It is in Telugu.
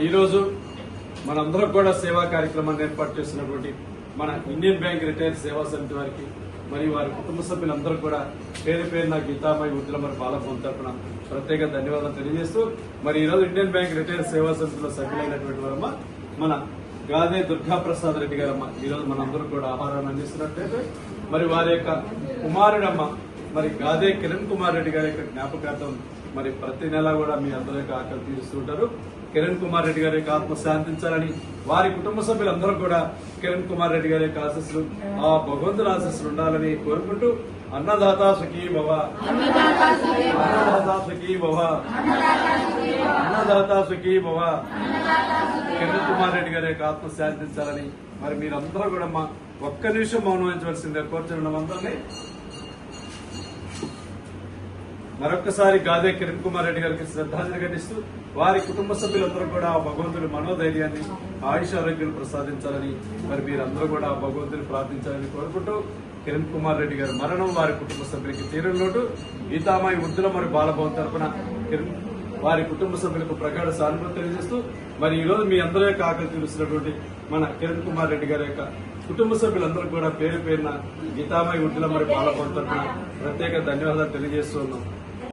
ఈరోజు మనందరం కూడా సేవా కార్యక్రమాన్ని ఏర్పాటు చేస్తున్నటువంటి మన ఇండియన్ బ్యాంక్ రిటైల్ సేవా సమితి వారికి మరియు వారి కుటుంబ సభ్యులందరూ కూడా పేరు పేరున గీతామయ్య వృద్ధుల మరి బాలభవన్ తరఫున ప్రత్యేక ధన్యవాదాలు తెలియజేస్తూ ఈరోజు ఇండియన్ బ్యాంక్ రిటైల్ సేవా సమితిలో సభ్యులైనటువంటి వారమ్మ మన గాదే దుర్గాప్రసాద్ రెడ్డి గారమ్మ ఈరోజు మనందరూ కూడా ఆహారాన్ని అందిస్తున్నట్లయితే వారి యొక్క కుమారుడమ్మ గాదే కిరణ్ కుమార్ రెడ్డి గారి యొక్క జ్ఞాపకార్థం ప్రతి నెల కూడా మీ అందరి యొక్క ఆకలి తీరుస్తుంటారు. కిరణ్ కుమార్ రెడ్డి గారి యొక్క ఆత్మ శాంతించాలని వారి కుటుంబ సభ్యులందరూ కూడా కిరణ్ కుమార్ రెడ్డి గారి యొక్క ఆశస్సులు ఆ భగవంతుల ఆశస్సులు ఉండాలని కోరుకుంటూ అన్నదాత సుఖీ భవ, అన్నదాత సుఖీ భవ, అన్నదాత సుఖీ భవ. కిరణ్ కుమార్ రెడ్డి గారి యొక్క ఆత్మ శాంతించాలని మీరందరూ కూడా ఒక్క నిమిషం మౌనం వహించవలసిందే కోరుచున్నాం. అందరినీ మరొక్కసారి గాదే కిరణ్ కుమార్ రెడ్డి గారికి శ్రద్ధాంజలి ఘటిస్తూ వారి కుటుంబ సభ్యులందరూ కూడా భగవంతుడి మనోధైర్యాన్ని ఆయుష ఆరోగ్యాలు ప్రసాదించాలని మీరందరూ కూడా భగవంతుని ప్రార్థించాలని కోరుకుంటూ కిరణ్ కుమార్ రెడ్డి గారి మరణం వారి కుటుంబ సభ్యులకి తీరని లోటు. గీతామయ్య వృద్ధుల బాలభవన్ తరఫున వారి కుటుంబ సభ్యులకు ప్రగాఢ సానుభూతి తెలియజేస్తూ ఈ రోజు మీ అందరి యొక్క ఆకలి తీరుస్తున్నటువంటి మన కిరణ్ కుమార్ రెడ్డి గారి యొక్క కుటుంబ సభ్యులందరూ కూడా పేరు పేరున గీతామయ్య వృద్ధుల బాలభవన్ తరఫున ప్రత్యేక ధన్యవాదాలు తెలియజేస్తూ ఉన్నాం.